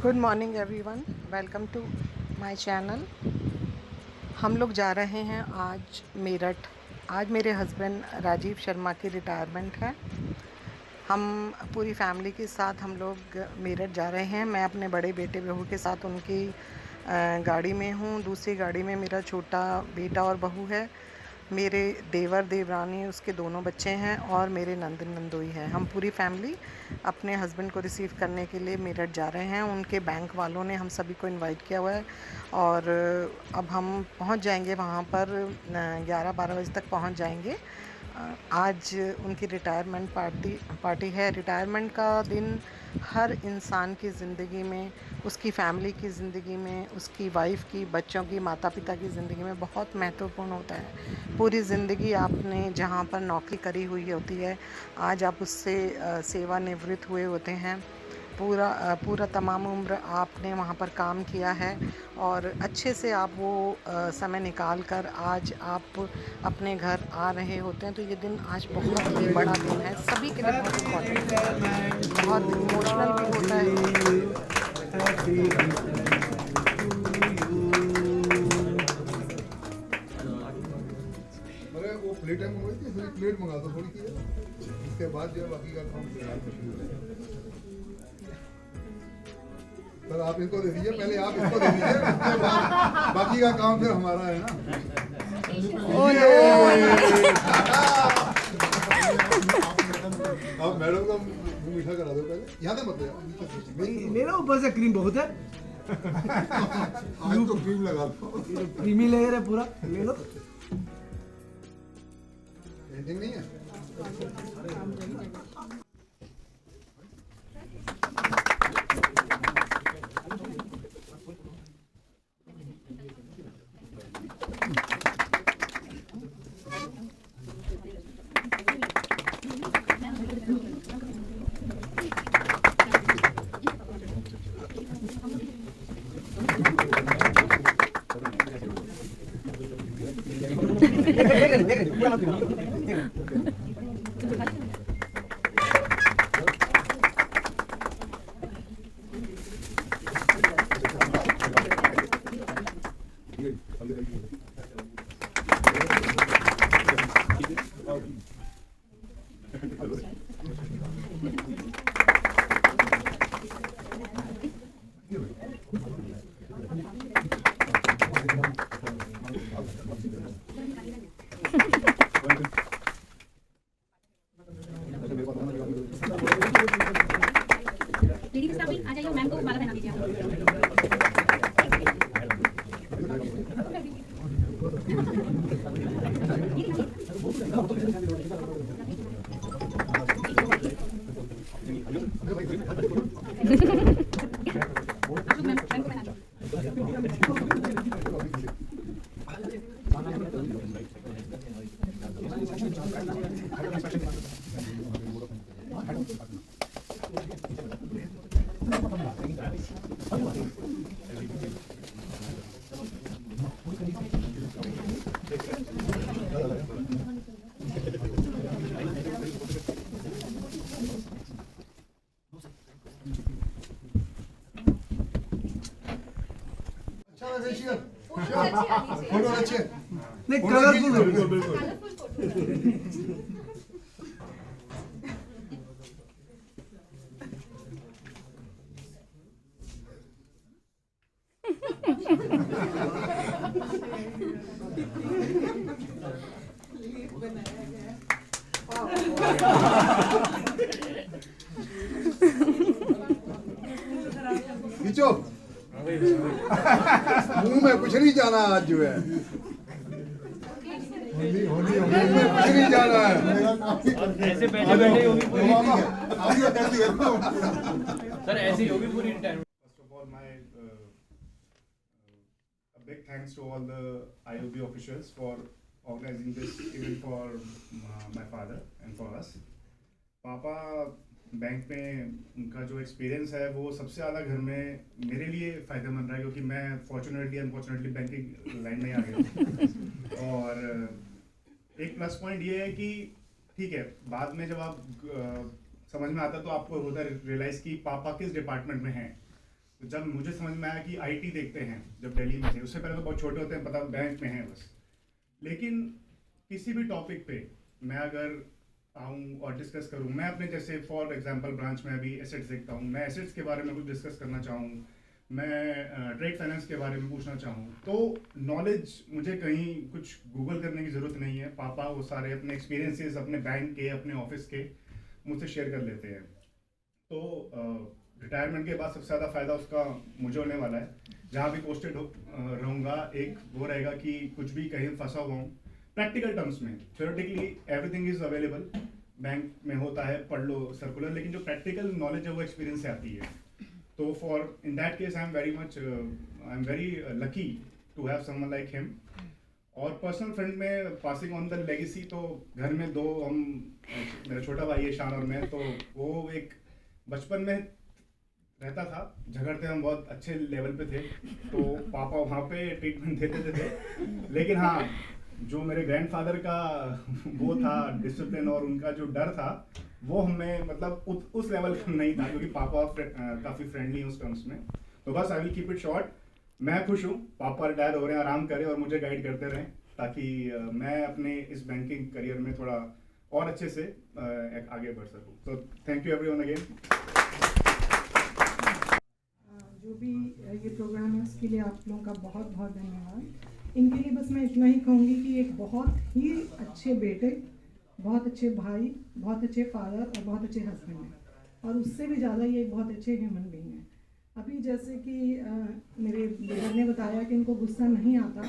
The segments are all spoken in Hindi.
Good morning everyone, welcome to my channel. हम लोग जा रहे हैं आज मेरठ। आज मेरे हस्बैंड राजीव शर्मा की रिटायरमेंट है। हम पूरी फैमिली के साथ हम लोग मेरठ जा रहे हैं। मैं अपने बड़े बेटे बहू के साथ उनकी गाड़ी में हूँ। दूसरी गाड़ी में मेरा छोटा बेटा और बहू है। मेरे देवर देवरानी उसके दोनों बच्चे हैं और मेरे नंदन नंदोई हैं। हम पूरी फैमिली अपने हस्बैंड को रिसीव करने के लिए मेरठ जा रहे हैं। उनके बैंक वालों ने हम सभी को इनवाइट किया हुआ है और अब हम पहुंच जाएंगे वहां पर। 11-12 बजे तक पहुंच जाएंगे। आज उनकी रिटायरमेंट पार्टी है। रिटायरमेंट का दिन हर इंसान की ज़िंदगी में, उसकी फैमिली की ज़िंदगी में, उसकी वाइफ की, बच्चों की, माता पिता की ज़िंदगी में बहुत महत्वपूर्ण होता है। पूरी ज़िंदगी आपने जहाँ पर नौकरी करी हुई होती है, आज आप उससे सेवानिवृत्त हुए होते हैं। पूरा तमाम उम्र आपने वहाँ पर काम किया है और अच्छे से आप वो समय निकाल कर आज आप अपने घर आ रहे होते हैं। तो ये दिन आज बहुत ही बड़ा दिन है, सभी के लिए बहुत इम्पोर्टेंट है, बहुत इमोशनल भी होता है। अरे वो प्लेट है मंगवाई थी, इसलिए प्लेट मंगा दो थोड़ी सी। उसके बाद जो है बाकी का काम तैयार कर शुरू करें। सर आप इनको दे दीजिए, पहले आप इसको दे दीजिए, उसके बाद बाकी का काम फिर हमारा है ना। आप मैडम का मुंह मीठा करा दो पहले, यहाँ से मत ले। मेरा ऊपर से क्रीम बहुत है। आज तो क्रीम लगा दो। क्रीमी लेयर है पूरा, ले लो। पेंटिंग नहीं है। दीदी स्टाफ भी आ जाइए, मैम को माला पहना दीजिए अच्छा है फेशियल, फोटो अच्छे है। नहीं, कलरफुल है। बिल्कुल बिल्कुल। खींचो, मुंह में कुछ नहीं जाना आज जो है। मुंह में कुछ नहीं जाना है। ऐसे बैठे बैठे होगी पूरी सर ऐसे ही होगी पूरी retirement. First of all, a big thanks to all the IOB officials for organizing this event for my father and for us. पापा बैंक में उनका जो एक्सपीरियंस है वो सबसे ज़्यादा घर में मेरे लिए फ़ायदेमंद रहा है, क्योंकि मैं फॉर्चुनेटली अनफॉर्चुनेटली बैंकिंग लाइन में आ गया। और एक प्लस पॉइंट ये है कि ठीक है, बाद में जब आप समझ में आता तो आपको होता है रियलाइज़ कि पापा किस डिपार्टमेंट में हैं। तो जब मुझे समझ में आया कि आईटी देखते हैं, जब दिल्ली में थे, उससे पहले तो बहुत छोटे होते हैं, पता बैंक में हैं बस, लेकिन किसी भी टॉपिक पे मैं अगर आऊँ और डिस्कस करूँ, मैं अपने जैसे फॉर एग्जांपल ब्रांच में अभी एसेट्स देखता हूँ, मैं एसेट्स के बारे में कुछ डिस्कस करना चाहूँ, मैं ट्रेड फाइनेंस के बारे में पूछना चाहूँ, तो नॉलेज मुझे कहीं कुछ गूगल करने की ज़रूरत नहीं है। पापा वो सारे अपने एक्सपीरियंसेस अपने बैंक के, अपने ऑफिस के मुझसे शेयर कर लेते हैं। तो रिटायरमेंट के बाद सबसे ज़्यादा फ़ायदा उसका मुझे होने वाला है। जहाँ भी पोस्टेड रहूँगा, एक वो रहेगा कि कुछ भी कहीं फंसा हुआ हूँ, प्रैक्टिकल टर्म्स में, theoretically everything is available, bank में होता है, पढ़ लो सर्कुलर, लेकिन जो प्रैक्टिकल नॉलेज है वो एक्सपीरियंस से आती है। तो for in that case I am very lucky to have someone like him. और पर्सनल फ्रेंड में पासिंग ऑन द लेगेसी, तो घर में दो हम, मेरा छोटा भाई है शान और मैं, तो वो एक बचपन में रहता था, झगड़ते हम बहुत अच्छे लेवल पे थे, तो पापा वहाँ पे ट्रीटमेंट देते थे। लेकिन हाँ, जो मेरे ग्रैंडफादर का वो था डिसिप्लिन और उनका जो डर था, वो हमें मतलब उस लेवल का नहीं था, क्योंकि पापा काफ़ी फ्रेंडली हैं उस टर्म्स में। तो बस I will keep it short. मैं खुश हूँ, पापा रिटायर हो रहे हैं, आराम करें और मुझे गाइड करते रहें, ताकि मैं अपने इस बैंकिंग करियर में थोड़ा और अच्छे से आगे बढ़ सकूँ। तो थैंक यू एवरीवन अगेन। जो भी ये प्रोग्राम है उसके लिए आप लोगों का बहुत बहुत धन्यवाद। इनके लिए बस मैं इतना ही कहूँगी कि एक बहुत ही अच्छे बेटे, बहुत अच्छे भाई, बहुत अच्छे फादर और बहुत अच्छे हस्बैंड हैं, और उससे भी ज़्यादा ये एक बहुत अच्छे ह्यूमन बीइंग हैं। अभी जैसे कि मेरे ब्रदर ने बताया कि इनको गुस्सा नहीं आता,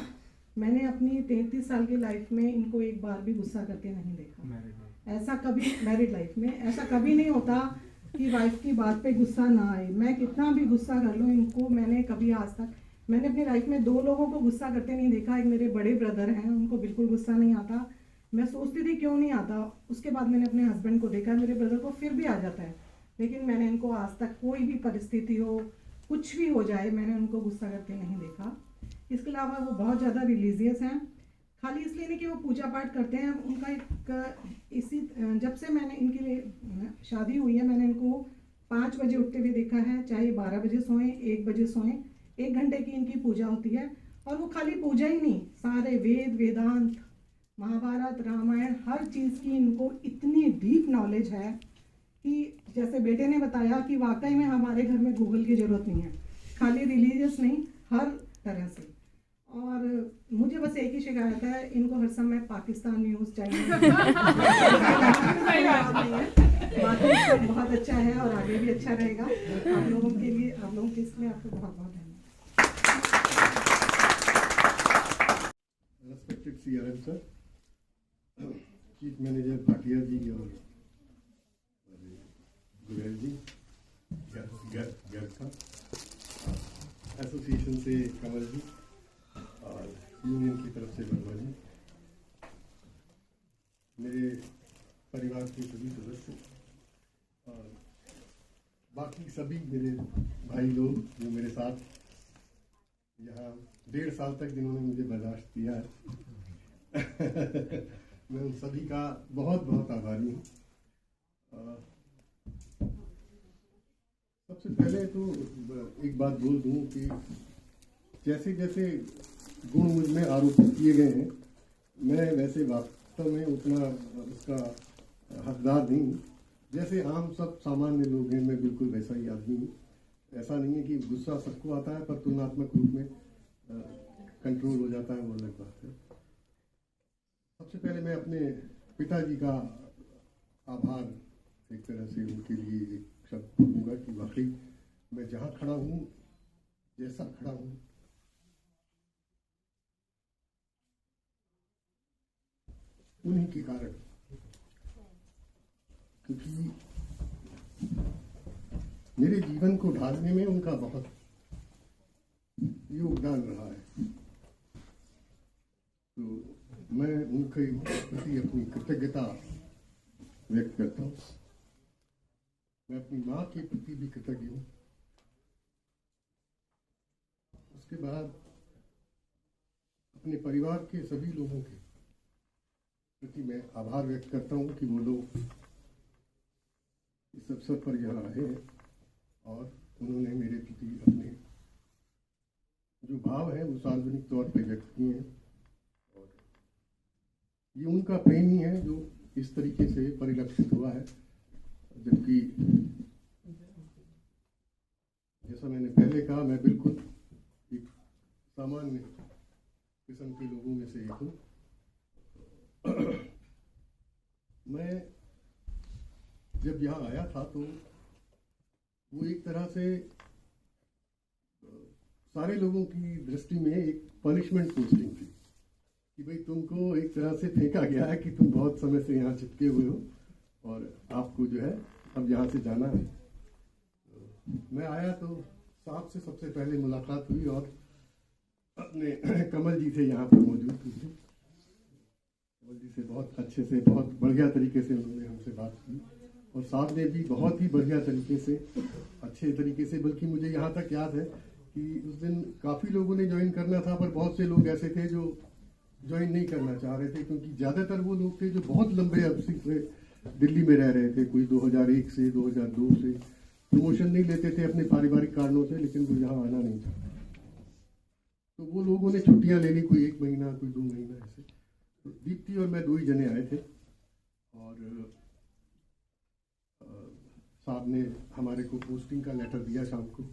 मैंने अपनी 33 साल की लाइफ में इनको एक बार भी गुस्सा करके नहीं देखा। ऐसा कभी मैरिड लाइफ में ऐसा कभी नहीं होता कि वाइफ की बात पे गुस्सा ना आए। मैं कितना भी गुस्सा कर लूँ इनको, मैंने कभी आज तक मैंने अपनी लाइफ में 2 लोगों को गुस्सा करते नहीं देखा। एक मेरे बड़े ब्रदर हैं, उनको बिल्कुल गुस्सा नहीं आता। मैं सोचती थी क्यों नहीं आता, उसके बाद मैंने अपने हस्बैंड को देखा, मेरे ब्रदर को फिर भी आ जाता है, लेकिन मैंने इनको आज तक कोई भी परिस्थिति हो, कुछ भी हो जाए, मैंने उनको गुस्सा करके नहीं देखा। इसके अलावा वो बहुत ज़्यादा रिलीजियस हैं, खाली इसलिए नहीं कि वो पूजा पाठ करते हैं, उनका एक इसी जब से मैंने इनके लिए शादी हुई है, मैंने इनको 5 बजे उठते हुए देखा है, चाहे 12 बजे सोएं, 1 बजे सोएं, 1 घंटे की इनकी पूजा होती है। और वो खाली पूजा ही नहीं, सारे वेद, वेदांत, महाभारत, रामायण, हर चीज़ की इनको इतनी डीप नॉलेज है कि जैसे बेटे ने बताया कि वाकई में हमारे घर में गूगल की ज़रूरत नहीं है, खाली रिलीजियस नहीं, हर तरह से। और मुझे बस एक ही शिकायत है, इनको हर समय पाकिस्तान न्यूज़ चाहिए। बाकी सब बहुत अच्छा है और आगे भी अच्छा रहेगा। आप लोगों के लिए, आप लोगों के इसलिए आपको बहुत बहुत धन्यवाद। Respected CRM sir, chief manager Bhatia ji और गुलेल जी, गर्था एसोसिएशन से कमल जी और यूनियन की तरफ से वर्मा जी, मेरे परिवार के सभी सदस्य और बाकी सभी मेरे भाई लोग जो मेरे साथ यहाँ 1.5 साल तक जिन्होंने मुझे बर्दाश्त किया है मैं उन सभी का बहुत बहुत आभारी हूँ। सबसे पहले तो एक बात बोल दूँ कि जैसे जैसे गुण मुझ में आरोपित किए गए हैं, मैं वैसे वास्तव में उतना उसका हकदार नहीं हूँ। जैसे आम सब सामान्य लोग हैं, मैं बिल्कुल वैसा ही आदमी हूँ। ऐसा नहीं है कि गुस्सा सबको आता है, पर तुलनात्मक रूप में कंट्रोल हो जाता है, वो अलग बात है। सबसे पहले मैं अपने पिताजी का आभार एक तरह से उनके लिए एक शब्द बोलूँगा कि वाकई मैं जहाँ खड़ा हूँ, जैसा खड़ा हूँ, उन्हीं के कारण, क्योंकि मेरे जीवन को ढालने में उनका बहुत योगदान रहा है। तो मैं उनके प्रति अपनी कृतज्ञता व्यक्त करता हूँ। मैं अपनी माँ के प्रति भी कृतज्ञ हूँ। उसके बाद अपने परिवार के सभी लोगों के प्रति मैं आभार व्यक्त करता हूँ कि वो लोग इस अवसर पर यहाँ आए हैं और उन्होंने मेरे प्रति अपने भाव हैं वो सार्वजनिक तौर पे व्यक्त किए हैं, और ये उनका प्रेम ही है जो इस तरीके से परिलक्षित हुआ है। जबकि जैसा मैंने पहले कहा, मैं बिल्कुल एक सामान्य किस्म के लोगों में से एक हूँ। मैं जब यहाँ आया था तो वो एक तरह से सारे लोगों की दृष्टि में एक पनिशमेंट पोस्टिंग थी कि भाई तुमको एक तरह से फेंका गया है कि तुम बहुत समय से यहाँ चिपके हुए हो और आपको जो है अब यहाँ से जाना है। मैं आया तो साहब से सबसे पहले मुलाकात हुई और अपने कमल जी थे यहाँ पर मौजूद थे। कमल जी से बहुत अच्छे से, बहुत बढ़िया तरीके से उन्होंने हमसे बात की, और साहब ने भी बहुत ही बढ़िया तरीके से, अच्छे तरीके से, बल्कि मुझे यहाँ तक याद है कि उस दिन काफ़ी लोगों ने ज्वाइन करना था, पर बहुत से लोग ऐसे थे जो ज्वाइन नहीं करना चाह रहे थे, क्योंकि ज़्यादातर वो लोग थे जो बहुत लंबे अरसे से दिल्ली में रह रहे थे। कोई 2001 से 2002 से प्रमोशन नहीं लेते थे अपने पारिवारिक कारणों से, लेकिन वो यहाँ आना नहीं चाहते। तो वो लोगों ने छुट्टियाँ ले ली, कोई 1 महीना, कोई 2 महीना ऐसे। तो दीप्ति और मैं 2 ही जने आए थे, और साहब ने हमारे को पोस्टिंग का लेटर दिया शाम को,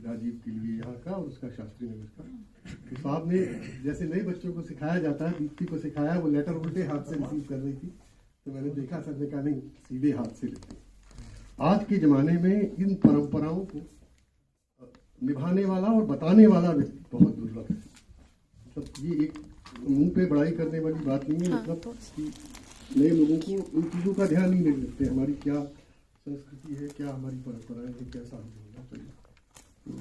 राजीव के लिए यहाँ का और उसका शास्त्री नगर का। तो साहब ने जैसे नए बच्चों को सिखाया जाता है, दीप्ति को सिखाया, वो लेटर उल्टे हाथ से रिसीव कर रही थी। तो मैंने देखा, सर ने कहा नहीं, सीधे हाथ से लेते। आज के ज़माने में इन परंपराओं को निभाने वाला और बताने वाला व्यक्ति बहुत दुर्लभ है। मतलब ये एक मुंह पे बड़ाई करने वाली बात नहीं है, मतलब कि नए लोगों को इन चीज़ों का ध्यान नहीं रखते, हमारी क्या संस्कृति है, क्या हमारी परंपराएं हैं, कैसा हमें होना चाहिए। तो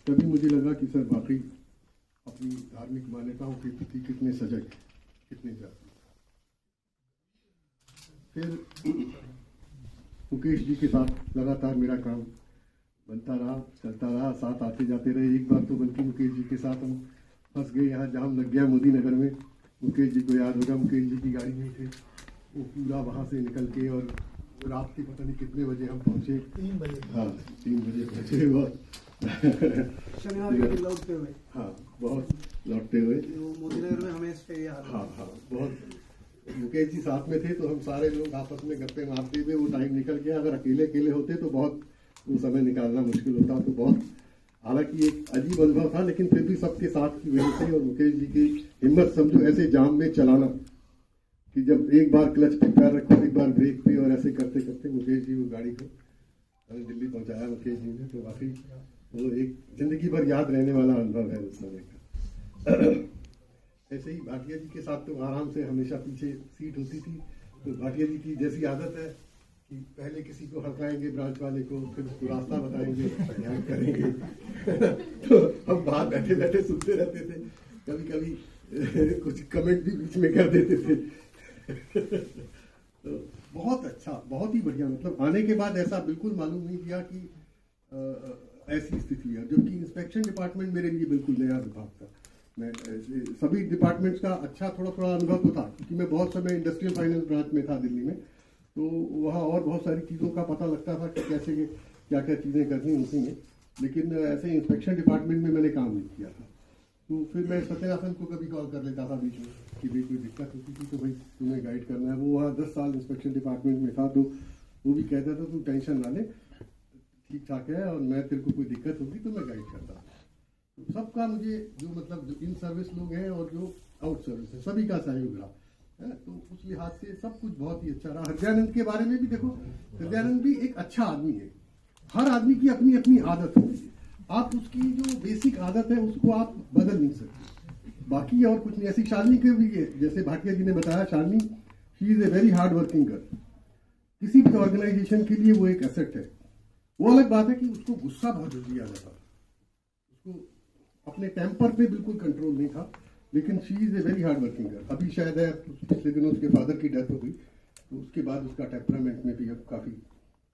तभी मुझे लगा कि सर वाकई अपनी धार्मिक मान्यताओं के प्रति कितने सजग, कितने जागरूक। फिर मुकेश जी के साथ लगातार मेरा काम बनता रहा, चलता रहा, साथ आते जाते रहे। एक बार तो बल्कि मुकेश जी के साथ हम फंस गए, यहाँ जाम लग गया मोदी नगर में। मुकेश जी को याद होगा, मुकेश जी की गाड़ी में थे, वो पूरा वहाँ से निकल के, और रात के पता नहीं कितने बजे हम पहुँचे, 3 बजे। हाँ, 3 बजे पहुँचे। बहुत शनिवार के दिन लौटते हुए। हाँ, बहुत लौटते हुए। मोदी नगर में हमें स्टे याद है। हाँ, बहुत। मुकेश जी साथ में थे तो हम सारे लोग आपस में गप्पे मारते हुए वो टाइम निकल गया। अगर अकेले अकेले होते तो बहुत वो समय निकालना मुश्किल होता। तो बहुत, हालांकि एक अजीब अनुभव था, लेकिन फिर भी सबके साथ की वजह से और मुकेश जी की हिम्मत समझो ऐसे जाम में चलाना कि जब एक बार क्लच पे पैर रखो, एक बार ब्रेक पे, और ऐसे करते करते मुकेश जी वो गाड़ी को दिल्ली पहुंचाया मुकेश जी ने। तो वाकई वो एक जिंदगी भर याद रहने वाला अनुभव है उस समय का। ऐसे ही भाटिया जी के साथ तो आराम से हमेशा पीछे सीट होती थी। तो भाटिया जी की जैसी आदत है कि पहले किसी को हड़काएंगे ब्रांच वाले को, फिर उसको रास्ता बताएंगे, ध्यान करेंगे। तो हम बाहर बैठे बैठे सुनते रहते थे, कभी कभी कुछ कमेंट भी बीच में कर देते थे। तो बहुत अच्छा, बहुत ही बढ़िया। मतलब आने के बाद ऐसा बिल्कुल मालूम नहीं किया कि ऐसी स्थिति है, जबकि इंस्पेक्शन डिपार्टमेंट मेरे लिए बिल्कुल नया विभाग था। मैं सभी डिपार्टमेंट्स का अच्छा थोड़ा थोड़ा अनुभव तो था, क्योंकि मैं बहुत समय इंडस्ट्रियल फाइनेंस ब्रांच में था दिल्ली में। तो वहाँ और बहुत सारी चीज़ों का पता लगता था कि कैसे क्या क्या चीज़ें करनी होती हैं, लेकिन ऐसे इंस्पेक्शन डिपार्टमेंट में मैंने काम नहीं किया था। तो फिर मैं सत्यनारायण को कभी कॉल कर लेता था बीच में कि भाई कोई दिक्कत होती थी तो भाई तुम्हें गाइड करना है। वो वहाँ 10 साल इंस्पेक्शन डिपार्टमेंट में था, तो वो भी कहता था तू टेंशन ना ले, ठीक ठाक है, और मैं तेरे को कोई दिक्कत होगी तो मैं गाइड करता। तो सबका मुझे जो मतलब जो इन सर्विस लोग हैं और जो आउट सर्विस है, सभी का सहयोग रहा है। तो उस लिहाज से सब कुछ बहुत ही अच्छा रहा। हृदयानंद के बारे में भी देखो, हृदयानंद भी एक अच्छा आदमी है। हर आदमी की अपनी अपनी आदत होती है, आप उसकी जो बेसिक आदत है उसको आप बदल नहीं सकते, बाकी और कुछ नहीं। ऐसी शालिनी के भी, जैसे भाटिया जी ने बताया, Shalini she is a very hard working girl. किसी भी ऑर्गेनाइजेशन के लिए वो एक एसेट है। वो अलग बात है कि उसको गुस्सा बहुत जल्दी आ जाता था, उसको अपने टेम्पर पे बिल्कुल कंट्रोल नहीं था, लेकिन she is a very hard working girl. अभी शायद है पिछले दिनों उसके फादर की डेथ हो गई, तो उसके बाद उसका टेम्परामेंट में भी अब काफ़ी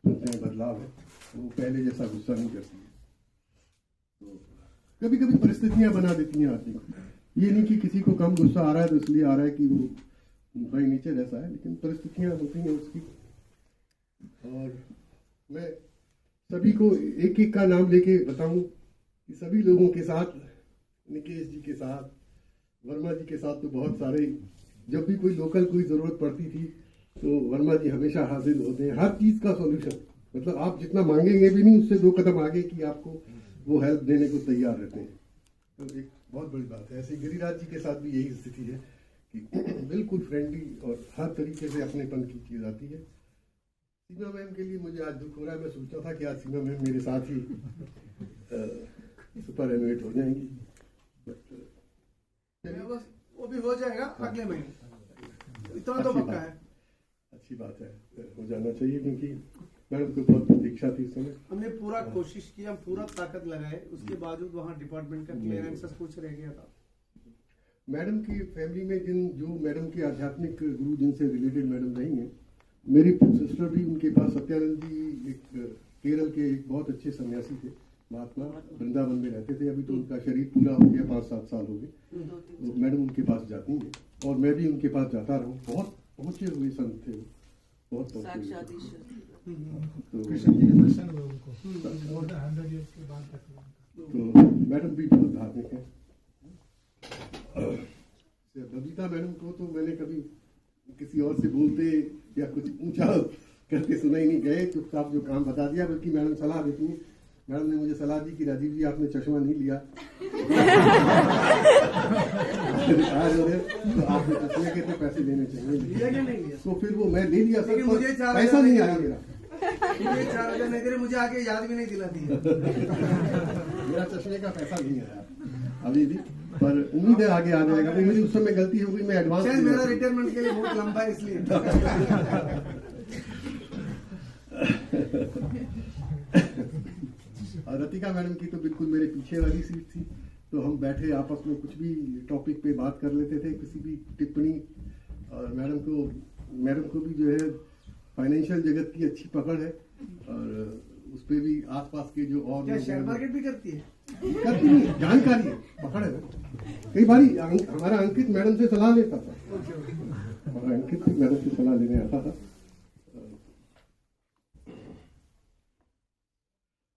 बदलाव है, वो पहले जैसा गुस्सा नहीं करती है। तो कभी कभी परिस्थितियां बना देती हैं आदमी को। ये नहीं कि किसी को कम गुस्सा आ रहा है तो इसलिए आ रहा है कि वो भाई नीचे जैसा है, लेकिन परिस्थितियां होती हैं उसकी। और मैं सभी को एक एक का नाम लेके बताऊं, कि सभी लोगों के साथ, निकेश जी के साथ, वर्मा जी के साथ तो बहुत सारे, जब भी कोई लोकल कोई ज़रूरत पड़ती थी तो वर्मा जी हमेशा हाजिर होते हैं, हर चीज़ का सॉल्यूशन, मतलब आप जितना मांगेंगे भी नहीं उससे 2 कदम आगे की आपको वो हेल्प देने को तैयार रहते हैं। तो एक बहुत बड़ी बात है। ऐसे गिरिराज जी के साथ भी यही स्थिति है कि बिल्कुल फ्रेंडली और हर तरीके से अपनेपन की चीज़ आती है। सीमा मैम के लिए मुझे आज दुख हो रहा है, मैं सोचा था कि आज सीमा मैम मेरे साथ ही सुपर एमिनेट हो जाएंगी, बट वो भी हो जाएगा अगले महीने, इतना तो पक्का है। अच्छी बात है, हो जाना चाहिए क्योंकि मैडम को बहुत प्रतीक्षा थी इस समय। हमने पूरा कोशिश की, हम पूरा ताकत लगाए, उसके बावजूद वहाँ डिपार्टमेंट का क्लियरेंस कुछ रह गया था। मैडम की फैमिली में जो मैडम के आध्यात्मिक गुरु जिनसे रिलेटेड मैडम नहीं है, मेरी सिस्टर भी उनके पास, सत्यानंद जी एक केरल के एक बहुत अच्छे सन्यासी थे, महात्मा, वृंदावन में रहते थे। अभी तो उनका शरीर पूरा हो गया, 5-7 साल हो गए, तो मैडम उनके पास जाती हैं और मैं भी उनके पास जाता रहूँ। बहुत पहुँचे हुए संत थे वो, बहुत पहुँचे हुए। तो कृष्ण जी के दर्शन हुए उनको more than 100 years के बाद तक। तो मैडम भी बहुत धार्मिक है। बबीता मैडम को तो मैंने कभी किसी और से बोलते या कुछ ऊंचा करते सुना ही नहीं, गए चुपचाप जो काम बता दिया, बल्कि मैडम सलाह देती हैं। मैडम ने मुझे सलाह दी कि राजीव जी आपने चश्मा नहीं लिया तो आपने चश्मे के तो पैसे लेने चाहिए, लिया क्या नहीं लिया? तो फिर वो मैं ले लिया सर, मुझे पैसा नहीं आया मेरा, मुझे 4,000 नहीं दे रहे, मुझे आके याद भी नहीं दिलाती है। मेरा चश्मे का पैसा नहीं आया अभी भी, पर उम्मीद है आगे आ जाएगा। मेरी उस समय गलती हो गई, मैं एडवांस, शायद मेरा रिटायरमेंट के लिए बहुत लंबा है इसलिए। और रतिका मैडम की तो बिल्कुल मेरे पीछे वाली सीट थी, तो हम बैठे आपस में कुछ भी टॉपिक पे बात कर लेते थे, किसी भी टिप्पणी। और मैडम को भी जो है फाइनेंशियल जगत की अच्छी पकड़ है, और उस पे भी आसपास के जो और क्या शेयर मार्केट भी करती है? करती नहीं, जानकारी है, पकड़ है। कई बार हमारा अंकित मैडम से सलाह लेता था, हमारा अंकित मैडम से सलाह लेने आता था।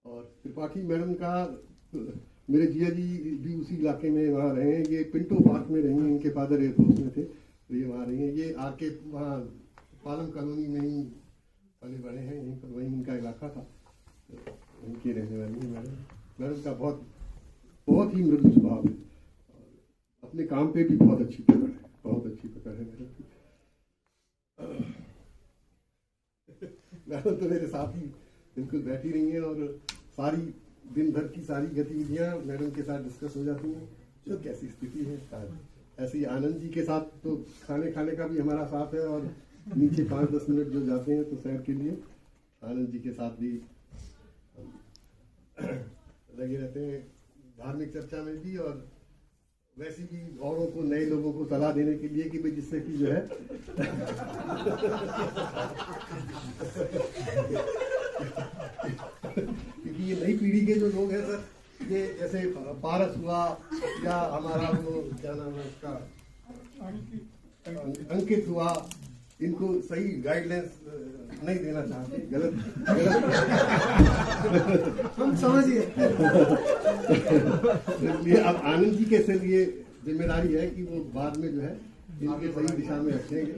और त्रिपाठी मैडम का, मेरे जिया जी भी उसी इलाके में वहाँ रहे हैं, ये पिंटो पार्क में रही हैं, इनके फादर एयरफोर्स में थे, तो ये वहाँ रही हैं। ये आके वहाँ पालम कॉलोनी में ही पले बड़े हैं, यहीं पर, वहीं इनका इलाका था, तो उनकी रहने वाली है मैडम। मैडम का बहुत ही मृदु स्वभाव है, और अपने काम पे भी बहुत अच्छी पकड़ है, बहुत अच्छी पकड़ है मैडम की। मैडम तो मेरे साथ ही बिल्कुल बैठी रही हैं, और सारी दिन भर की सारी गतिविधियां मैडम के साथ डिस्कस हो जाती हैं, तो कैसी स्थिति है। ऐसे ही आनंद जी के साथ तो खाने का भी हमारा साथ है, और नीचे 5-10 मिनट जो जाते हैं तो सैर के लिए आनंद जी के साथ भी लगे रहते हैं, धार्मिक चर्चा में भी, और वैसे भी औरों को, नए लोगों को सलाह देने के लिए कि भाई जिससे कि जो है क्योंकि ये नई पीढ़ी के जो लोग हैं सर, ये जैसे पारस हुआ या हमारा वो क्या नाम है उसका, अंकित हुआ, इनको सही गाइडलाइंस नहीं देना चाहते, गलत हम समझिए। इसलिए अब आनंद जी के सिर ये जिम्मेदारी है कि वो बाद में जो है इनके सही दिशा में रखेंगे।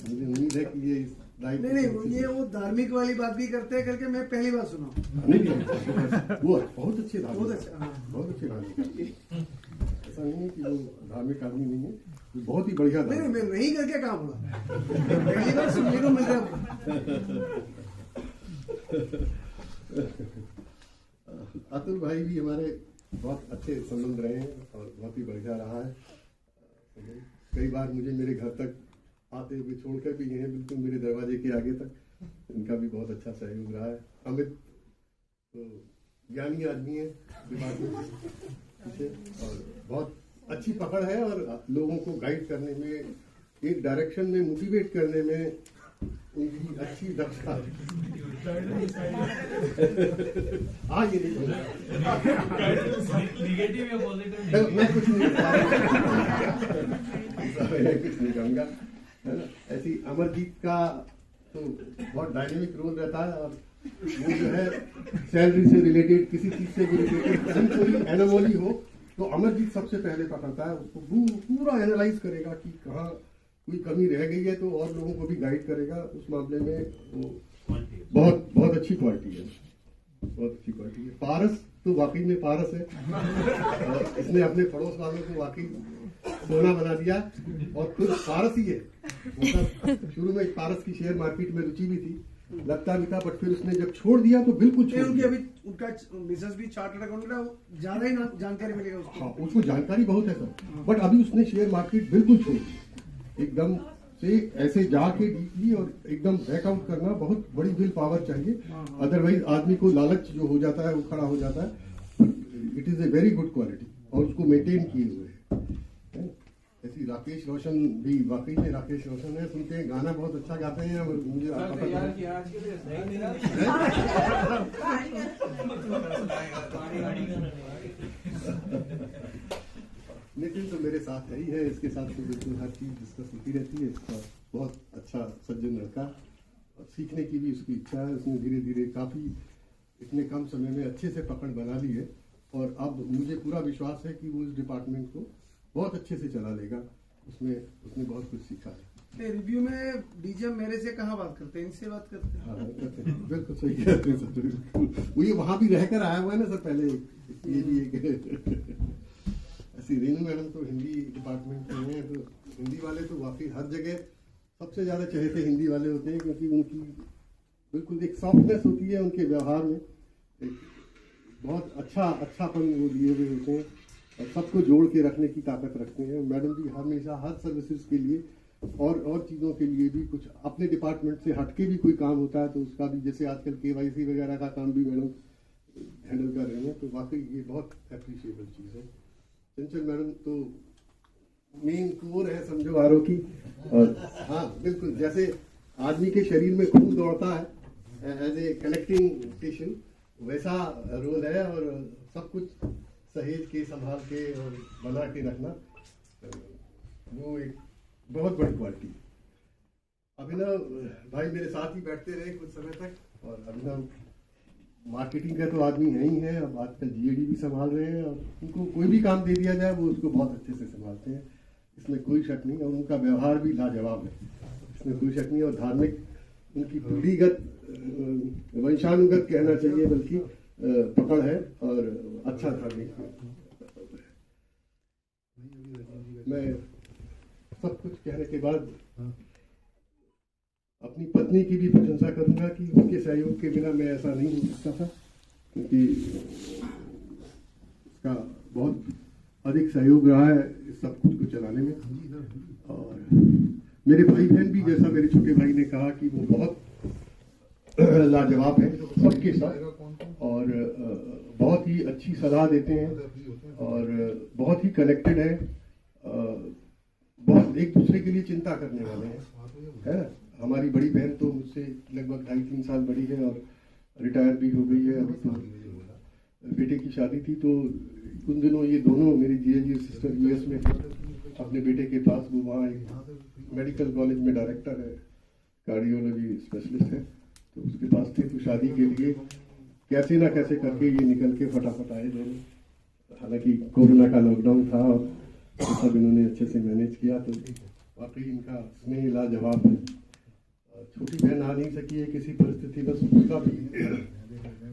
मुझे उम्मीद है कि ये नहीं, ये वो धार्मिक वाली बात भी करते हैं करके मैं पहली बार सुना। वो बहुत अच्छे धार्मिक, बहुत अच्छा, बहुत अच्छे धार्मिक, ऐसा नहीं है कि वो धार्मिक आदमी नहीं है, वो बहुत ही बढ़िया। नहीं, मैं नहीं करके काम हुआ, पहली बार सुनने को मिल रहा। अतुल भाई भी हमारे बहुत अच्छे संबंध रहे हैं, और बहुत ही बढ़िया रहा है। कई बार मुझे मेरे घर तक आते हुए छोड़कर भी गए हैं, बिल्कुल मेरे दरवाजे के आगे तक, इनका भी बहुत अच्छा सहयोग रहा है। अमित तो ज्ञानी आदमी है दिमाग में, और बहुत अच्छी पकड़ है, और लोगों को गाइड करने में, एक डायरेक्शन में मोटिवेट करने में उनकी अच्छी दक्षता है। हाँ, ये नहीं नेगेटिव या पॉजिटिव, मैं कुछ नहीं कुछ नहीं कहूँगा, है ना। ऐसी अमरजीत का तो बहुत डायनेमिक रोल रहता है, और वो जो है सैलरी से रिलेटेड, किसी चीज से भी रिलेटेड कहीं कोई एनोमली हो तो अमरजीत सबसे पहले पकड़ता है उसको, पूरा एनालाइज करेगा कि कहाँ कोई कमी रह गई है तो और लोगों को भी गाइड करेगा उस मामले में। वो बहुत बहुत अच्छी क्वालिटी है, बहुत अच्छी क्वालिटी है। पारस तो वाकई में पारस है, और इसने अपने पड़ोस वालों को वाकई सोना बना दिया, और खुद पारस ही है। मतलब शुरू में पारस की शेयर मार्केट में रुचि भी थी, लगता भी था, बट फिर उसने जब छोड़ दिया तो बिल्कुल छोड़ दिया। अभी उनका बिजनेस भी चार्टर्ड अकाउंटेंट है, वो ज्यादा ही जानकारी मिलेगा उसको। हाँ, उसको जानकारी बहुत है सर, बट अभी उसने शेयर मार्केट बिल्कुल छोड़ दी। एकदम से ऐसे जाके डीपली और एकदम बैकआउट करना बहुत बड़ी विल पावर चाहिए, अदरवाइज आदमी को लालच जो हो जाता है वो खड़ा हो जाता है। It is a very good quality, और उसको मेंटेन किए हुए है। ऐसी राकेश रोशन भी वाकई में राकेश रोशन है, सुनते हैं गाना बहुत अच्छा गाते हैं, और मुझे नितिन तो मेरे साथ है ही है, इसके साथ तो बिल्कुल हर चीज डिस्कस होती रहती है। इसका बहुत अच्छा सज्जन लड़का, और सीखने की भी उसकी इच्छा है। उसने धीरे धीरे काफी इतने कम समय में अच्छे से पकड़ बना ली है, और अब मुझे पूरा विश्वास है कि वो इस डिपार्टमेंट को बहुत अच्छे से चला लेगा। उसने बहुत कुछ सीखा है। रिव्यू में डीजीएम मेरे से कहाँ बात करते हैं, इनसे बात करते हैं। हाँ, करते हैं, बिल्कुल सही कहते हैं सर। वो ये वहां भी रहकर आया हुआ है ना सर पहले, ये भी एक ऐसी। रेनू मैडम तो हिंदी डिपार्टमेंट में है, तो हिंदी वाले तो वाकई हर जगह सबसे ज्यादा चहेते हिंदी वाले होते हैं, क्योंकि उनकी बिल्कुल एक सॉफ्टनेस होती है उनके व्यवहार में, एक बहुत अच्छापन वो लिए हुए होते हैं, और सबको जोड़ के रखने की ताकत रखते हैं। मैडम जी हमेशा हर सर्विसेज के लिए और चीज़ों के लिए भी, कुछ अपने डिपार्टमेंट से हटके भी कोई काम होता है तो उसका भी, जैसे आजकल KYC वगैरह का काम भी मैडम हैंडल कर रहे हैं, तो वाकई ये बहुत अप्रिशिएबल चीज़ है। चंचल मैडम तो मेन कोर है समझो आरों की, और हाँ बिल्कुल, जैसे आदमी के शरीर में खून दौड़ता है एज ए कनेक्टिंग स्टेशन, वैसा रोल है, और सब कुछ सहेज के संभाल के और बना के रखना, वो एक बहुत बड़ी क्वालिटी है। अभिनव भाई मेरे साथ ही बैठते रहे कुछ समय तक, और अभिनव मार्केटिंग का तो आदमी है ही है, अब आजकल GAD भी संभाल रहे हैं, और उनको कोई भी काम दे दिया जाए वो उसको बहुत अच्छे से संभालते हैं, इसमें कोई शक नहीं। और उनका व्यवहार भी लाजवाब है, इसमें कोई शक नहीं। और धार्मिक उनकी पीढ़ीगत वंशानुगत कहना चाहिए, बल्कि पकड़ है, और अच्छा धार्मिक। मैं सब कुछ कहने के बाद अपनी पत्नी की भी प्रशंसा करूंगा कि उनके सहयोग के बिना मैं ऐसा नहीं हो सकता था, क्योंकि उसका बहुत अधिक सहयोग रहा है इस सब कुछ को चलाने में। और मेरे भाई बहन भी, जैसा मेरे छोटे भाई ने कहा, कि वो बहुत लाजवाब है सबके साथ, और बहुत ही अच्छी सलाह देते हैं, और बहुत ही कनेक्टेड है, बहुत एक दूसरे के लिए चिंता करने वाले हैं, है ना। हमारी बड़ी बहन तो मुझसे लगभग 2.5-3 साल बड़ी है, और रिटायर भी हो गई है। अभी तो बेटे की शादी थी, तो उन दिनों ये दोनों मेरी जीजा सिस्टर US में अपने बेटे के पास, वो वहाँ एक मेडिकल कॉलेज में डायरेक्टर है, कार्डियोलॉजी स्पेशलिस्ट है, तो उसके पास थे। तो शादी के लिए कैसे ना कैसे करके ये निकल के फटाफट आए दोनों। हालांकि कोरोना का लॉकडाउन था, और तो सब इन्होंने अच्छे से मैनेज किया, तो वाकई इनका स्नेह लाजवाब है। छोटी बहन आ नहीं सकी है किसी परिस्थिति, बस उसका भी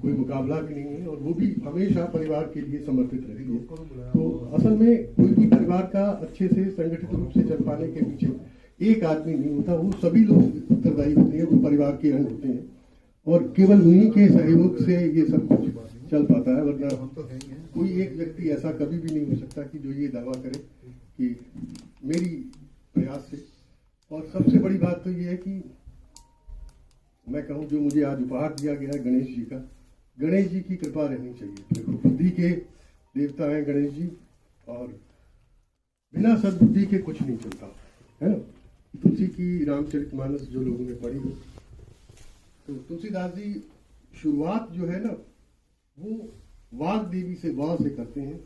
कोई मुकाबला भी नहीं है, और वो भी हमेशा परिवार के लिए समर्पित रहती है। तो असल में कोई भी परिवार का अच्छे से संगठित रूप से चल पाने के पीछे एक आदमी नहीं होता, वो सभी लोग उत्तरदायी होते हैं, जो परिवार के अंग होते हैं, और केवल उन्हीं के सहयोग से ये सब कुछ चल पाता है। वरना कोई एक व्यक्ति ऐसा कभी भी नहीं हो सकता कि जो ये दावा करे कि मेरी प्रयास से। और सबसे बड़ी बात तो ये है कि मैं कहूँ, जो मुझे आज उपहार दिया गया है गणेश जी का, गणेश जी की कृपा रहनी चाहिए। देखो, बुद्धि के देवता हैं गणेश जी, और बिना सद्बुद्धि के कुछ नहीं चलता, है ना। तुलसी की रामचरितमानस जो लोगों ने पढ़ी हो, तो तुलसीदास जी शुरुआत जो है ना, वो वाग देवी से, वाह से करते हैं।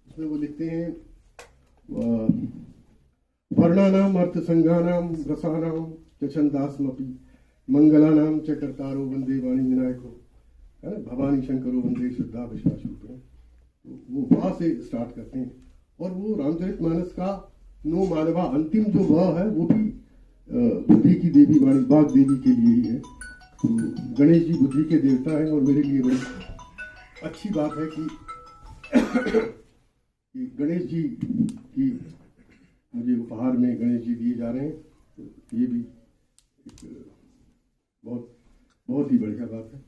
उसमें वो लिखते हैं, वर्णानाम अर्थ संज्ञानाम रसानाम चछंदास्मपि मंगलानाम च कर्तारो वंदे वाणी विनायको, है ना, भवानी शंकरो वंदे श्रद्धा विश्वास रूपिणो। तो वो वहाँ से स्टार्ट करते हैं। और वो रामचरितमानस का नो मानवा अंतिम जो वह है वो भी बुद्धि की देवी वाणी बाघ देवी के लिए ही है। तो गणेश जी बुद्धि के देवता हैं और मेरे लिए बड़ी अच्छी बात है कि गणेश जी की मुझे उपहार में गणेश जी दिए जा रहे हैं। तो ये भी एक बहुत ही बढ़िया बात है।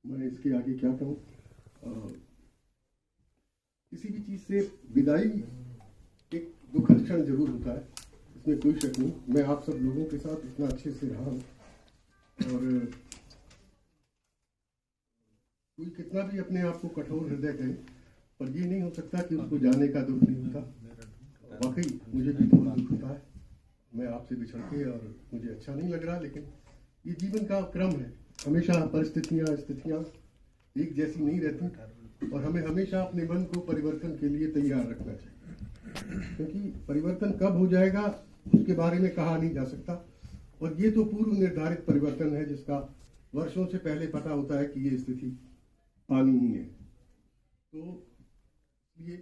मैं इसके आगे क्या कहूँ, किसी भी चीज़ से विदाई एक दुखद क्षण जरूर होता है, इसमें कोई शक नहीं। मैं आप सब लोगों के साथ इतना अच्छे से रहा हूँ और कोई कितना भी अपने आप को कठोर हृदय करे, पर ये नहीं हो सकता कि उसको जाने का दुख नहीं होता। वाकई मुझे भी बहुत दुख होता है मैं आपसे बिछड़ के, और मुझे अच्छा नहीं लग रहा, लेकिन ये जीवन का क्रम है। हमेशा परिस्थितियाँ स्थितियाँ एक जैसी नहीं रहती और हमें हमेशा अपने मन को परिवर्तन के लिए तैयार रखना चाहिए, क्योंकि परिवर्तन कब हो जाएगा उसके बारे में कहा नहीं जा सकता। और ये तो पूर्व निर्धारित परिवर्तन है जिसका वर्षों से पहले पता होता है कि ये स्थिति आनी ही है। तो ये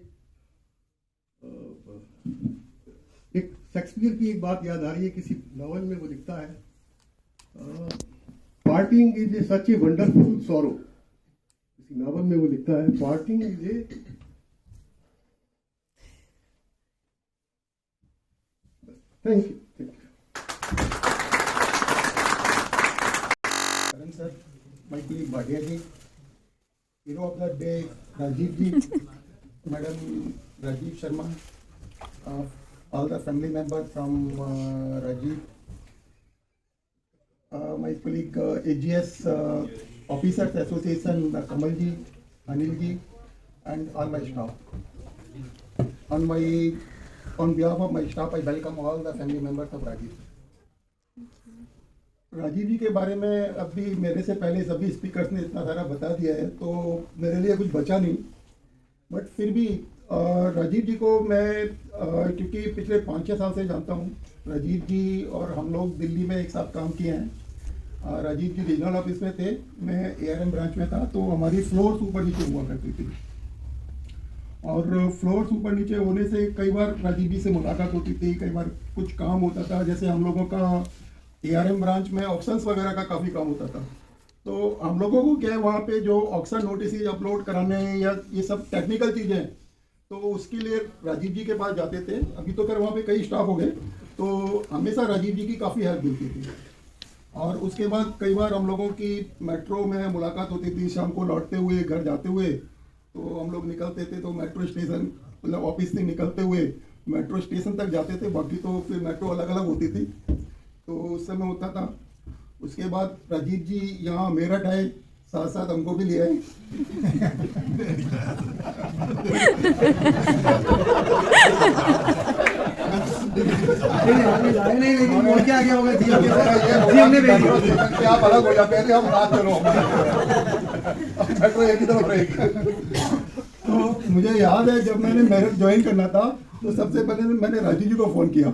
एक शेक्सपियर की एक बात याद आ रही है, किसी नॉवल में वो लिखता है, parting is a such a wonderful sorrow. किसी नॉवल में वो लिखता है, parting is a thank you. Karan sir, my colleague Bhatia ji, hero of the day Rajiv ji, Madam Rajiv Sharma, all the family members from Rajiv, my colleague AGS Officers Association Kamal ji, Anil ji, and all my staff. On behalf of my staff, I welcome all the family members of Rajiv. Rajiv ji के बारे में अभी मेरे से पहले सभी स्पीकर्स ने इतना सारा बता दिया है, तो मेरे लिए कुछ बचा नहीं। बट फिर भी राजीव जी को मैं क्योंकि पिछले 5-6 साल से जानता हूँ, राजीव जी और हम लोग दिल्ली में एक साथ काम किए हैं। राजीव जी रीजनल ऑफिस में थे, मैं ARM ब्रांच में था, तो हमारी फ्लोर्स ऊपर नीचे हुआ करती थी। और फ्लोर्स ऊपर नीचे होने से कई बार राजीव जी से मुलाकात होती थी, कई बार कुछ काम होता था। जैसे हम लोगों का ARM ब्रांच में ऑक्शंस वगैरह का काफ़ी काम होता था, तो हम लोगों को क्या है, वहाँ पे जो ऑक्शन नोटिस अपलोड कराने या ये सब टेक्निकल चीज़ें, तो उसके लिए राजीव जी के पास जाते थे। अभी तो खैर वहाँ पे कई स्टाफ हो गए, तो हमेशा राजीव जी की काफ़ी हेल्प मिलती थी। और उसके बाद कई बार हम लोगों की मेट्रो में मुलाकात होती थी, शाम को लौटते हुए घर जाते हुए, तो हम लोग निकलते थे, तो मेट्रो स्टेशन मतलब ऑफिस से निकलते हुए मेट्रो स्टेशन तक जाते थे। बाकी तो फिर मेट्रो अलग अलग होती थी, तो उस समय होता था। उसके बाद राजीव जी यहाँ मेरठ आए, साथ साथ हमको भी ले आए। आप अलग हो जाते हैं, हम रात चलो मेट्रो एक ही तरफ रहेगी। तो मुझे याद है जब मैंने मेरठ ज्वाइन करना था, तो सबसे पहले मैंने राजीव जी को फ़ोन किया।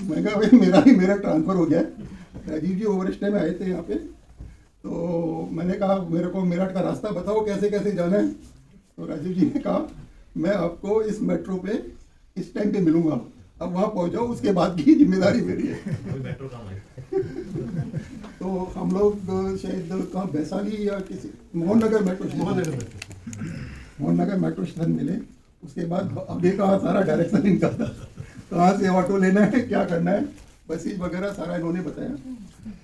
मैं कहा भाई मेरा ट्रांसफ़र हो गया है। राजीव जी ओवरस्टे में आए थे यहाँ पे, तो मैंने कहा मेरे को मेरठ का रास्ता बताओ कैसे कैसे जाना है। तो राजीव जी ने कहा मैं आपको इस मेट्रो पे इस टाइम पे मिलूंगा, अब वहाँ पहुँच जाओ, उसके बाद की जिम्मेदारी मेरी है। तो हम लोग शायद कहाँ वैशाली या किसी मोहन नगर मेट्रो स्टेशन मिले। उसके बाद अभी का सारा डायरेक्शन इनका था, कहाँ से ऑटो लेना है, क्या करना है, बसेज वगैरह सारा इन्होंने बताया,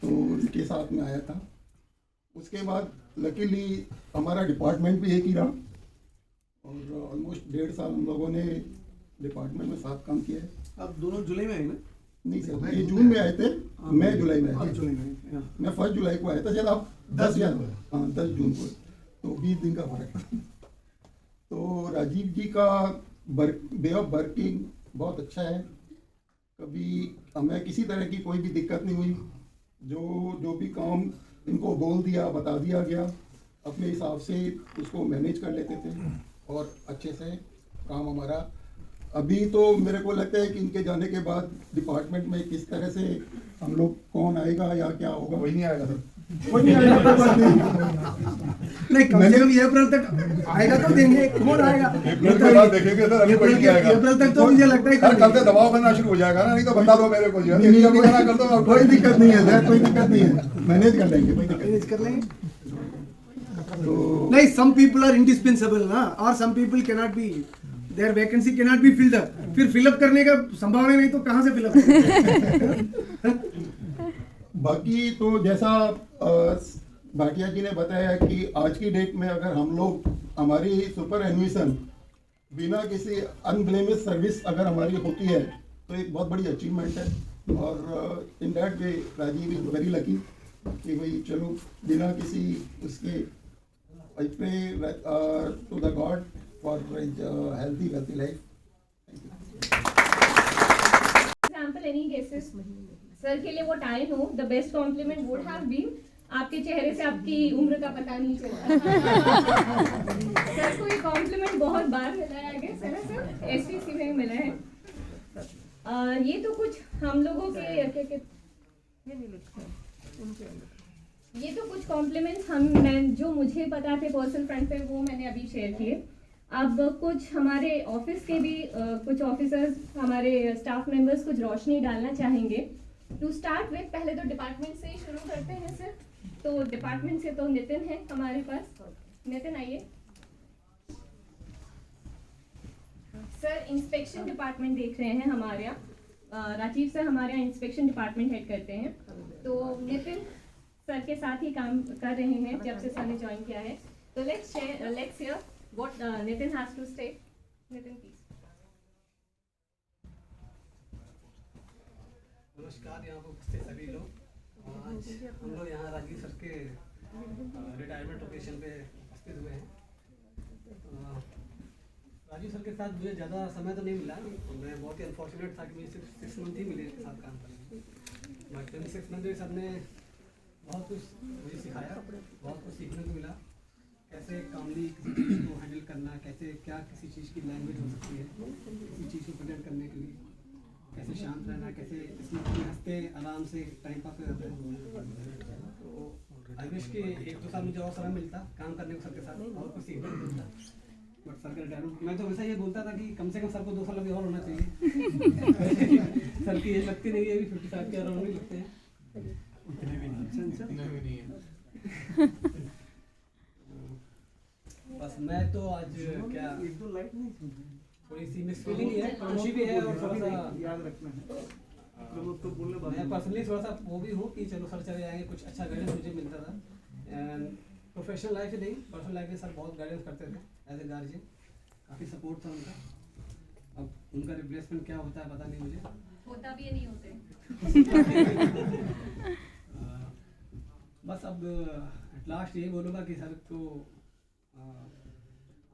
तो उनके साथ में आया था। उसके बाद लकीली हमारा डिपार्टमेंट भी एक ही रहा और ऑलमोस्ट 1.5 साल हम लोगों ने डिपार्टमेंट में साथ काम किया है। आप दोनों जुलाई में आए ना? नहीं सर, ये जून में आए थे, मैं जुलाई में आया था। मैं 1 जुलाई को आया था, शायद आप 10 जून को, तो 20 दिन का फर्क है। तो राजीव जी का वे ऑफ वर्किंग बहुत अच्छा है, कभी हमें किसी तरह की कोई भी दिक्कत नहीं हुई। जो भी काम इनको बोल दिया, बता दिया गया, अपने हिसाब से उसको मैनेज कर लेते थे और अच्छे से काम हमारा अभी तो मेरे को लगता है कि इनके जाने के बाद डिपार्टमेंट में किस तरह से हम लोग कौन आएगा या क्या होगा, कोई नहीं आएगा सर। कोई नहीं आएगा, कोई बात नहीं। नहीं, कम से कम ये अप्रैल तक आएगा तो देंगे, कौन आएगा? अप्रैल के बाद देखेंगे सर, अभी कोई नहीं आएगा। अप्रैल तक तो मुझे लगता है सर कल से दबाव बनना शुरू हो जाएगा ना, नहीं तो बता दो मेरे को जो है, ये अभी मना कर दो। कोई दिक्कत नहीं है सर, कोई दिक्कत नहीं है, मैनेज कर लेंगे, कोई दिक्कत मैनेज कर लेंगे। तो नहीं, some people are indispensable ना, और some people cannot be, their vacancy cannot be filled up. फिर fill up करने का संभावना नहीं तो कहाँ से fill up करेंगे? बाकी तो जैसा भाटिया जी ने बताया कि आज की डेट में अगर हम लोग हमारी सुपर एनुएशन बिना किसी अनब्लेमिश सर्विस अगर हमारी होती है तो एक बहुत बड़ी अचीवमेंट है। और in that way Rajeev is very lucky कि भाई चलो बिना किसी उसके I pray to the god for healthy life. Example, any guesses? Sir के लिए what I know, the best compliment would have been आपके चेहरे से आपकी उम्र का पता नहीं चलता। सर को ये कॉम्प्लीमेंट बहुत बार मिला है, आगे सर एसटीसी में मिला है। ये तो कुछ हम लोगों के ये तो कुछ कॉम्प्लीमेंट्स जो मुझे पता थे पर्सनल फ्रंट पे, वो मैंने अभी शेयर किए। अब कुछ हमारे ऑफिस के भी कुछ ऑफिसर्स, हमारे स्टाफ मेंबर्स कुछ रोशनी डालना चाहेंगे। टू स्टार्ट विद, पहले तो डिपार्टमेंट से ही शुरू करते हैं सर। तो डिपार्टमेंट से तो नितिन है हमारे पास, नितिन आइए। सर इंस्पेक्शन डिपार्टमेंट देख रहे हैं हमारे यहाँ, राजीव सर हमारे यहाँ इंस्पेक्शन डिपार्टमेंट हेड करते हैं। तो नितिन सर के साथ ही काम कर रहे हैं जब से सर ने ज्वाइन किया है। तो let's hear what Nitin has to say. Nitin please. नमस्कार यहाँ पर उपस्थित सभी लोग। आज हम लोग यहाँ राजीव सर के रिटायरमेंट ओकेशन पे उपस्थित हुए हैं। राजीव सर के साथ मुझे ज़्यादा समय तो नहीं मिला, मैं बहुत ही अनफॉर्चुनेट था कि मुझे सिर्फ 6 मंथ ही मिले इनके साथ काम करने। बट इन 6 मंथ में सर ने बहुत कुछ मुझे सिखाया, बहुत कुछ सीखने को मिला। कैसे कामली किसी चीज़ को हैंडल करना, कैसे क्या किसी चीज़ की लैंग्वेज हो सकती है किसी चीज़ को प्रेजेंट करने के लिए, कैसे शांत रहना, कैसे इसमें हंसते आराम से टाइम पास हो जाता है। तो आई विश कि 1-2 साल मुझे और समय मिलता काम करने को सर के साथ और कुछ सीखने को मिलता। बट सर का रिटायरमेंट, मैं तो हमेशा ये बोलता था कि कम से कम सर को 2 साल अभी और होना चाहिए। सर की एज लगती नहीं है, अभी 55 के अराउंड ही लगते हैं। उतने भी नहीं है। बस मैं तो आज क्या थोड़ी सी मिस फीलिंग है, खुशी भी है और थोड़ा सा याद रखना है। मैं पर्सनली थोड़ा सा वो भी हूँ कि चलो सर चले जाएंगे, कुछ अच्छा गाइडेंस मुझे मिलता था। एंड प्रोफेशनल लाइफ ही नहीं, पर्सनल लाइफ में सर बहुत गाइडेंस करते थे एज ए गार्जियन, काफ़ी सपोर्ट था उनका। अब उनका रिप्लेसमेंट क्या होता है पता नहीं मुझे, होता भी नहीं होते। बस अब एट लास्ट यही बोलूँगा कि सर को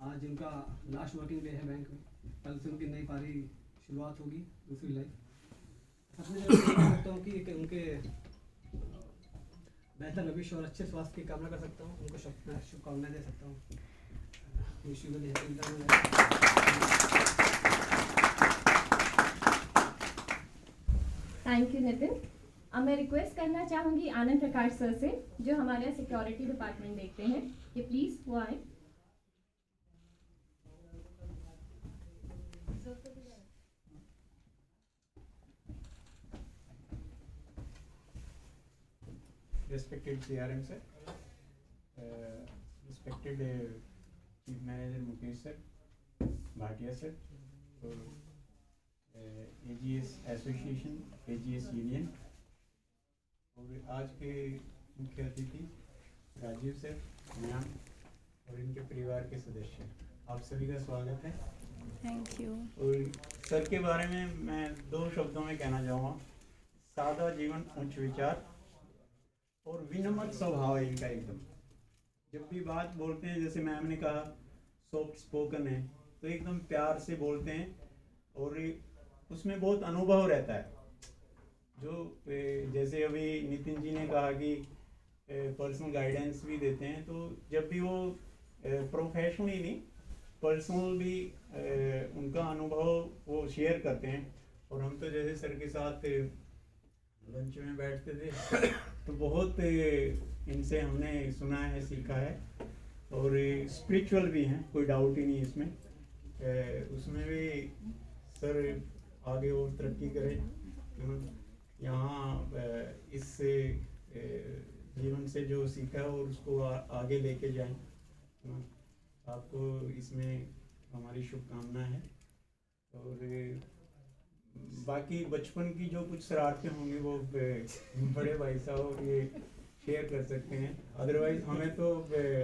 आज उनका लास्ट वर्किंग डे है बैंक में, कल से उनकी नई पारी शुरुआत होगी, दूसरी लाइफ। सबसे ज़्यादा सकता हूँ कि उनके बेहतर भविष्य और अच्छे स्वास्थ्य की कामना कर सकता हूँ, उनको शुभकामनाएं दे सकता हूँ। Thank you Nitin. अब मैं रिक्वेस्ट करना चाहूँगी आनंद प्रकाश सर से, जो हमारे यहाँ सिक्योरिटी डिपार्टमेंट देखते हैं, कि प्लीज़ वो आए। Respected CRM sir, respected Chief Manager Mukesh sir, Bhatia sir, और AGS Association, AGS Union, और आज के मुख्य अतिथि राजीव सर, मैम और इनके परिवार के सदस्य, आप सभी का स्वागत है। Thank you. और सर के बारे में मैं 2 शब्दों में कहना चाहूँगा, सादा जीवन, उच्च विचार और विनम्र स्वभाव है इनका एकदम। जब भी बात बोलते हैं, जैसे मैम ने कहा सॉफ्ट स्पोकन है, तो एकदम प्यार से बोलते हैं और उसमें बहुत अनुभव रहता है। जो जैसे अभी नितिन जी ने कहा कि पर्सनल गाइडेंस भी देते हैं, तो जब भी वो प्रोफेशनली नहीं पर्सनल भी उनका अनुभव वो शेयर करते हैं। और हम तो जैसे सर के साथ लंच में बैठते थे तो बहुत इनसे हमने सुना है, सीखा है, और स्पिरिचुअल भी हैं, कोई डाउट ही नहीं इसमें। उसमें भी सर आगे और तरक्की करें, यहाँ इस जीवन से जो सीखा है और उसको आगे लेके जाएं। आपको इसमें हमारी शुभकामना है। और बाकी बचपन की जो कुछ शरारतें होंगी वो बड़े भाई साहब ये शेयर कर सकते हैं। अदरवाइज हमें तो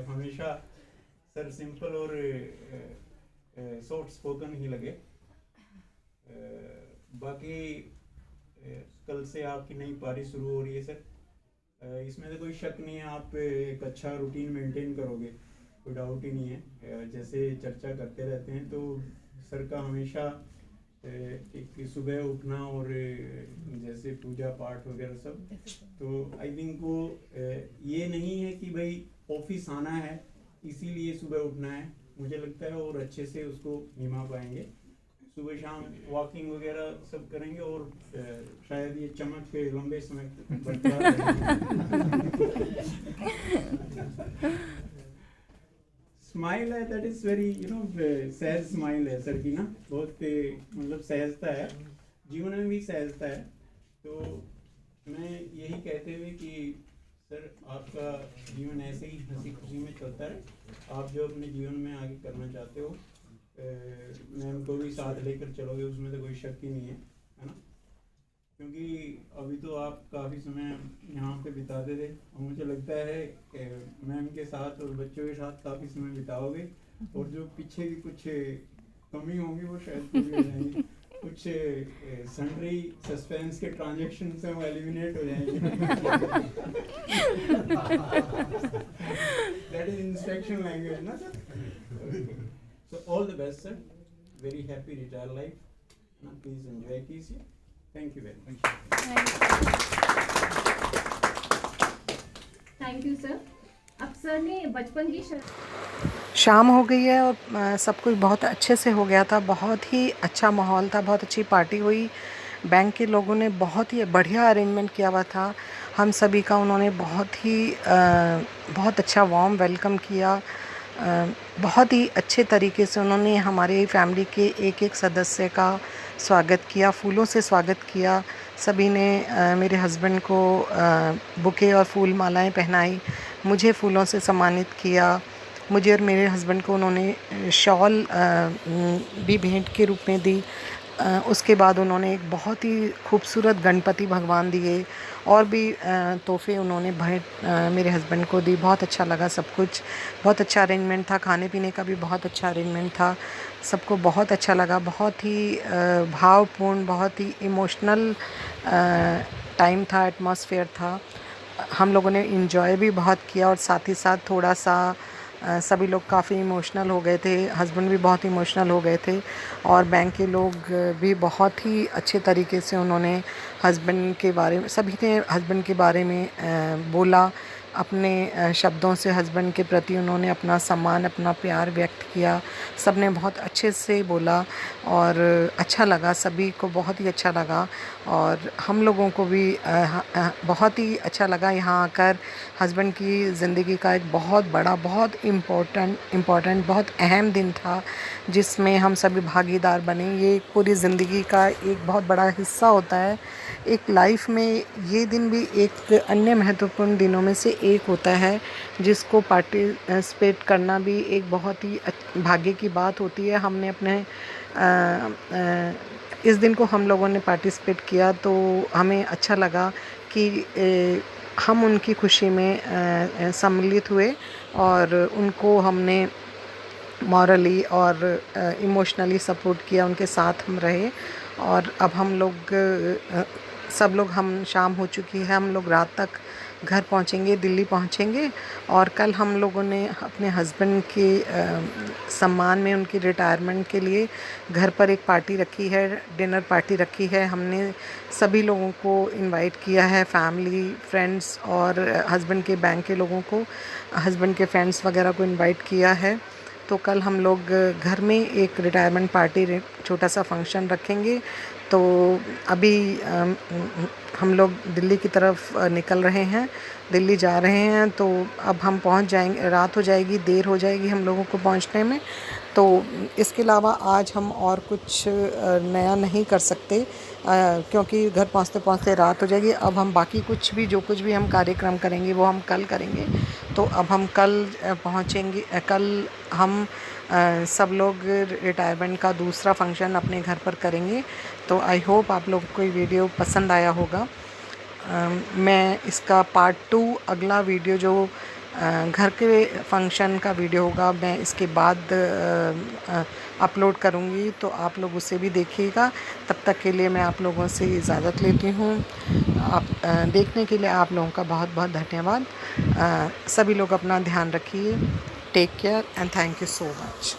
हमेशा सर सिंपल और सॉफ्ट स्पोकन ही लगे। बाकी कल से आपकी नई पारी शुरू हो रही है सर, इसमें तो कोई शक नहीं है, आप एक अच्छा रूटीन मेंटेन करोगे, कोई डाउट ही नहीं है। जैसे चर्चा करते रहते हैं तो सर का हमेशा एक सुबह उठना और जैसे पूजा पाठ वगैरह सब, तो आई थिंक वो ये नहीं है कि भाई ऑफिस आना है इसीलिए सुबह उठना है। मुझे लगता है और अच्छे से उसको निभा पाएंगे। सुबह शाम वॉकिंग वगैरह सब करेंगे और शायद ये चमक के लंबे समय तक बरकरार स्माइल है, दैट इज़ वेरी सहज स्माइल है सर की ना, बहुत मतलब सहजता है, जीवन में भी सहजता है। तो मैं यही कहते हुए कि सर आपका जीवन ऐसे ही हंसी खुशी में चलता है। आप जो अपने जीवन में आगे करना चाहते हो, मैम को भी साथ लेकर चलोगे, उसमें तो कोई शक ही नहीं है ना। क्योंकि अभी तो आप काफ़ी समय यहाँ पे बिताते थे और मुझे लगता है मैम के साथ और बच्चों के साथ काफ़ी समय बिताओगे, और जो पीछे भी कुछ कमी होंगी वो शायद पूरी हो जाएंगी। कुछ सन्ड्री सस्पेंस के ट्रांजेक्शन से वो एलिमिनेट हो जाएंगे। दैट इज इंस्ट्रक्शन लैंग्वेज ना sir. So all the best sir, very happy retire life, please enjoy कीजिए। Thank you very much. Thank you sir. अब सर ने बचपन की शाम हो गई है और सब कुछ बहुत अच्छे से हो गया था, बहुत ही अच्छा माहौल था, बहुत अच्छी पार्टी हुई। बैंक के लोगों ने बहुत ही बढ़िया अरेंजमेंट किया हुआ था, हम सभी का उन्होंने बहुत अच्छा वार्म वेलकम किया। बहुत ही अच्छे तरीके से उन्होंने हमारे फैमिली के एक एक सदस्य का स्वागत किया, फूलों से स्वागत किया। सभी ने मेरे हस्बैंड को बुके और फूल मालाएं पहनाई, मुझे फूलों से सम्मानित किया। मुझे और मेरे हस्बैंड को उन्होंने शॉल भी भेंट के रूप में दी। उसके बाद उन्होंने एक बहुत ही खूबसूरत गणपति भगवान दिए और भी तोहफे उन्होंने भेंट मेरे हस्बैंड को दी। बहुत अच्छा लगा, सब कुछ बहुत अच्छा अरेंजमेंट था, खाने पीने का भी बहुत अच्छा अरेंजमेंट था, सबको बहुत अच्छा लगा। बहुत ही भावपूर्ण, बहुत ही इमोशनल टाइम था, एटमॉस्फेयर था। हम लोगों ने इन्जॉय भी बहुत किया और साथ ही साथ थोड़ा सा सभी लोग काफ़ी इमोशनल हो गए थे, हस्बैंड भी बहुत इमोशनल हो गए थे और बैंक के लोग भी बहुत ही अच्छे तरीके से उन्होंने हस्बैंड के बारे में, सभी ने हस्बैंड के बारे में बोला। अपने शब्दों से हस्बैंड के प्रति उन्होंने अपना सम्मान, अपना प्यार व्यक्त किया। सब ने बहुत अच्छे से बोला और अच्छा लगा, सभी को बहुत ही अच्छा लगा और हम लोगों को भी बहुत ही अच्छा लगा यहाँ आकर। हस्बैंड की ज़िंदगी का एक बहुत बड़ा, बहुत इम्पोर्टेंट, बहुत अहम दिन था जिसमें हम सभी भागीदार बने। ये पूरी ज़िंदगी का एक बहुत बड़ा हिस्सा होता है। एक लाइफ में ये दिन भी एक अन्य महत्वपूर्ण दिनों में से एक होता है जिसको पार्टिसिपेट करना भी एक बहुत ही भाग्य की बात होती है। हमने अपने इस दिन को हम लोगों ने पार्टिसिपेट किया तो हमें अच्छा लगा कि हम उनकी खुशी में सम्मिलित हुए और उनको हमने मॉरली और इमोशनली सपोर्ट किया, उनके साथ हम रहे। और अब हम लोग सब लोग, हम शाम हो चुकी है, हम लोग रात तक घर पहुंचेंगे, दिल्ली पहुंचेंगे और कल हम लोगों ने अपने हस्बैंड के सम्मान में, उनकी रिटायरमेंट के लिए घर पर एक पार्टी रखी है, डिनर पार्टी रखी है। हमने सभी लोगों को इनवाइट किया है, फैमिली, फ्रेंड्स और हस्बैंड के बैंक के लोगों को, हस्बैंड के फ्रेंड्स वगैरह को इनवाइट किया है। तो कल हम लोग घर में एक रिटायरमेंट पार्टी छोटा सा फंक्शन रखेंगे। तो अभी हम लोग दिल्ली की तरफ निकल रहे हैं, दिल्ली जा रहे हैं। तो अब हम पहुंच जाएंगे, रात हो जाएगी, देर हो जाएगी हम लोगों को पहुंचने में। तो इसके अलावा आज हम और कुछ नया नहीं कर सकते क्योंकि घर पहुंचते पहुंचते रात हो जाएगी। अब हम बाकी जो कुछ भी हम कार्यक्रम करेंगे वो हम कल करेंगे। तो अब हम कल पहुंचेंगे, कल हम सब लोग रिटायरमेंट का दूसरा फंक्शन अपने घर पर करेंगे। तो आई होप आप लोगों को ये वीडियो पसंद आया होगा। मैं इसका पार्ट 2 अगला वीडियो जो घर के फंक्शन का वीडियो होगा, मैं इसके बाद अपलोड करूँगी, तो आप लोग उसे भी देखिएगा। तब तक के लिए मैं आप लोगों से इजाज़त लेती हूँ। आप देखने के लिए आप लोगों का बहुत बहुत धन्यवाद। सभी लोग अपना ध्यान रखिए। Take care and thank you so much.